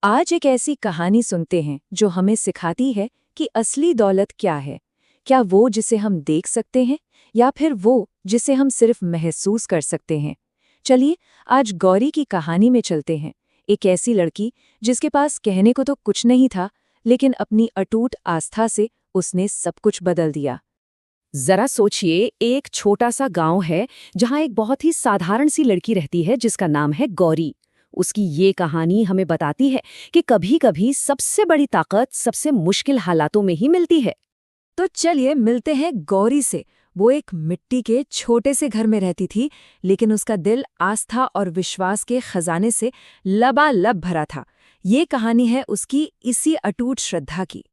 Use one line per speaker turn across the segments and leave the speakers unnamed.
आज एक ऐसी कहानी सुनते हैं जो हमें सिखाती है कि असली दौलत क्या है। क्या वो जिसे हम देख सकते हैं या फिर वो जिसे हम सिर्फ महसूस कर सकते हैं। चलिए आज गौरी की कहानी में चलते हैं। एक ऐसी लड़की जिसके पास कहने को तो कुछ नहीं था, लेकिन अपनी अटूट आस्था से उसने सब कुछ बदल दिया।
जरा सोचिए, एक छोटा सा गांव है जहां एक बहुत ही साधारण सी लड़की रहती है जिसका नाम है गौरी। उसकी ये कहानी हमें बताती है कि कभी-कभी सबसे बड़ी ताकत सबसे मुश्किल हालातों में ही मिलती है।
तो चलिए मिलते हैं गौरी से। वो एक मिट्टी के छोटे से घर में रहती थी, लेकिन उसका दिल आस्था और विश्वास के खजाने से लबालब भरा था। ये कहानी है उसकी इसी अटूट श्रद्धा की।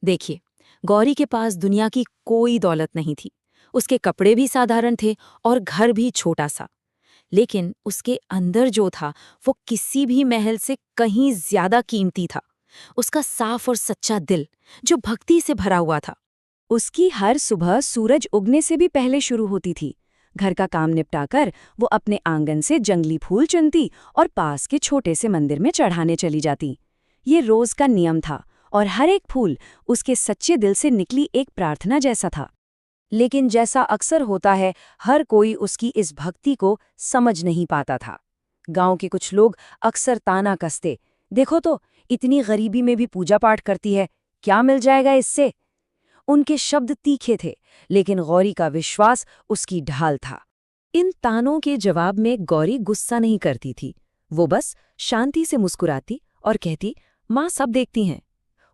देखिए, गौरी के पास दुनिया की कोई दौलत नहीं थी। उसके कपड़े भी साधारण थे और घर भी छोटा सा। लेकिन उसके अंदर जो था वो किसी भी महल से कहीं ज्यादा कीमती था। उसका साफ और सच्चा दिल जो भक्ति से भरा हुआ था।
उसकी हर सुबह सूरज उगने से भी पहले शुरू होती थी। घर का काम निपटाकर वो अपने आंगन से जंगली फूल चुनती और पास के छोटे से मंदिर में चढ़ाने चली जाती। ये रोज का नियम था और हर एक फूल उसके सच्चे दिल से निकली एक प्रार्थना जैसा था। लेकिन जैसा अक्सर होता है, हर कोई उसकी इस भक्ति को समझ नहीं पाता था। गांव के कुछ लोग अक्सर ताना कसते, देखो तो इतनी गरीबी में भी पूजा पाठ करती है, क्या मिल जाएगा इससे। उनके शब्द तीखे थे, लेकिन गौरी का विश्वास उसकी ढाल था।
इन तानों के जवाब में गौरी गुस्सा नहीं करती थी। वो बस शांति से मुस्कुराती और कहती, माँ सब देखती हैं।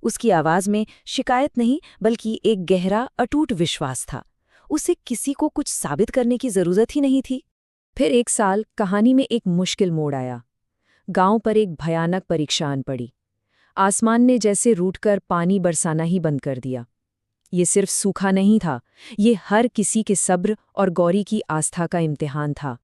उसकी आवाज में शिकायत नहीं, बल्कि एक गहरा अटूट विश्वास था। उसे किसी को कुछ साबित करने की जरूरत ही नहीं थी।
फिर एक साल कहानी में एक मुश्किल मोड़ आया। गांव पर एक भयानक परीक्षा आन पड़ी। आसमान ने जैसे रूठकर पानी बरसाना ही बंद कर दिया। ये सिर्फ सूखा नहीं था, ये हर किसी के सब्र और गौरी की आस्था का इम्तिहान था।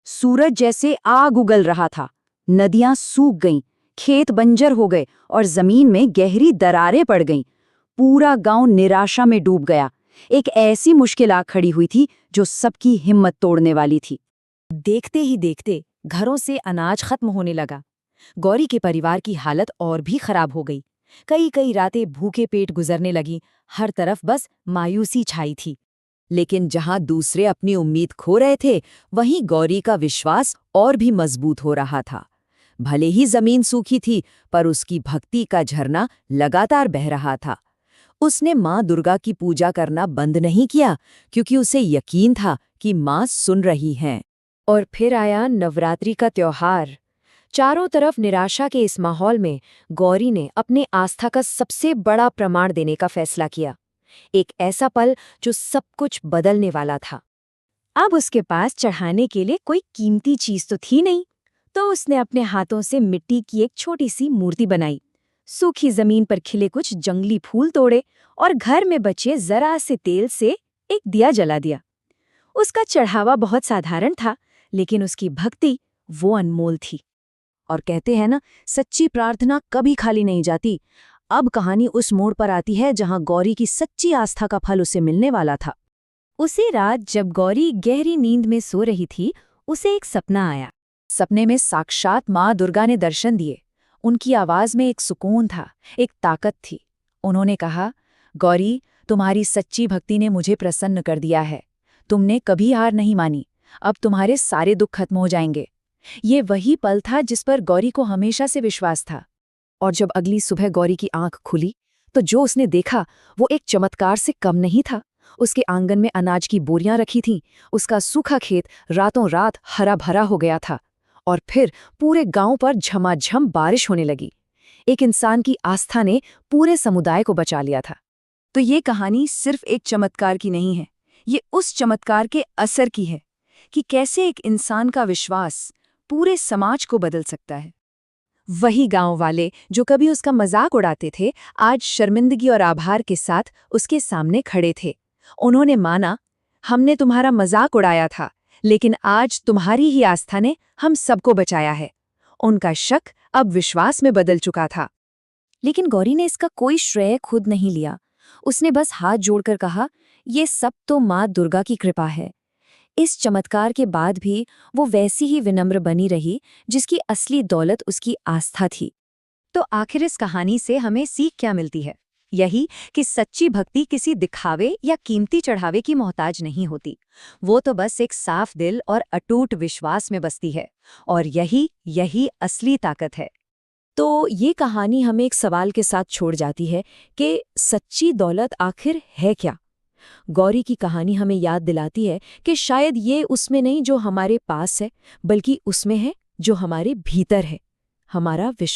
सूरज जैसे आग उगल रहा था, नदियां सूख गईं, खेत बंजर हो गए और जमीन में गहरी दरारें पड़ गईं। पूरा गांव निराशा में डूब गया। एक ऐसी मुश्किल आ खड़ी हुई थी जो सबकी हिम्मत तोड़ने वाली थी।
देखते ही देखते घरों से अनाज खत्म होने लगा। गौरी के परिवार की हालत और भी खराब हो गई। कई कई रातें भूखे पेट गुजरने लगी। हर तरफ बस मायूसी छाई थी। लेकिन जहां दूसरे अपनी उम्मीद खो रहे थे, वहीं गौरी का विश्वास और भी मजबूत हो रहा था। भले ही जमीन सूखी थी, पर उसकी भक्ति का झरना लगातार बह रहा था। उसने माँ दुर्गा की पूजा करना बंद नहीं किया, क्योंकि उसे यकीन था कि माँ सुन रही हैं।
और फिर आया नवरात्रि का त्योहार। चारों तरफ निराशा के इस माहौल में गौरी ने अपने आस्था का सबसे बड़ा प्रमाण देने का फैसला किया। एक ऐसा पल जो सब कुछ बदलने वाला था। अब उसके पास चढ़ाने के लिए कोई कीमती चीज तो थी नहीं, तो उसने अपने हाथों से मिट्टी की एक छोटी सी मूर्ति बनाई। सूखी जमीन पर खिले कुछ जंगली फूल तोड़े और घर में बचे जरा से तेल से एक दिया जला दिया। उसका चढ़ावा बहुत साधारण था, लेकिन उसकी भक्ति वो अनमोल थी। और कहते हैं ना, सच्ची प्रार्थना कभी खाली नहीं जाती। अब कहानी उस मोड़ पर आती है जहां गौरी की सच्ची आस्था का फल उसे मिलने वाला था। उसी रात जब गौरी गहरी नींद में सो रही थी, उसे एक सपना आया। सपने में साक्षात माँ दुर्गा ने दर्शन दिए। उनकी आवाज में एक सुकून था, एक ताकत थी। उन्होंने कहा, गौरी, तुम्हारी सच्ची भक्ति ने मुझे प्रसन्न कर दिया है। तुमने कभी हार नहीं मानी। अब तुम्हारे सारे दुख खत्म हो जाएंगे। ये वही पल था जिस पर गौरी को हमेशा से विश्वास था। और जब अगली सुबह गौरी की आंख खुली, तो जो उसने देखा वो एक चमत्कार से कम नहीं था। उसके आंगन में अनाज की बोरियां रखी थीं। उसका सूखा खेत रातों रात हरा भरा हो गया था। और फिर पूरे गांव पर झमाझम बारिश होने लगी। एक इंसान की आस्था ने पूरे समुदाय को बचा लिया था। तो ये कहानी सिर्फ एक चमत्कार की नहीं है, ये उस चमत्कार के असर की है कि कैसे एक इंसान का विश्वास पूरे समाज को बदल सकता है। वही गांव वाले जो कभी उसका मजाक उड़ाते थे, आज शर्मिंदगी और आभार के साथ उसके सामने खड़े थे। उन्होंने माना, हमने तुम्हारा मजाक उड़ाया था, लेकिन आज तुम्हारी ही आस्था ने हम सबको बचाया है। उनका शक अब विश्वास में बदल चुका था। लेकिन गौरी ने इसका कोई श्रेय खुद नहीं लिया। उसने बस हाथ जोड़कर कहा, ये सब तो माँ दुर्गा की कृपा है। इस चमत्कार के बाद भी वो वैसी ही विनम्र बनी रही जिसकी असली दौलत उसकी आस्था थी।
तो आखिर इस कहानी से हमें सीख क्या मिलती है? यही कि सच्ची भक्ति किसी दिखावे या कीमती चढ़ावे की मोहताज नहीं होती। वो तो बस एक साफ दिल और अटूट विश्वास में बसती है, और यही असली ताकत है।
तो ये कहानी हमें एक सवाल के साथ छोड़ जाती है कि सच्ची दौलत आखिर है क्या? गौरी की कहानी हमें याद दिलाती है कि शायद ये उसमें नहीं जो हमारे पास है, बल्कि उसमें है जो हमारे भीतर है, हमारा विश्वास।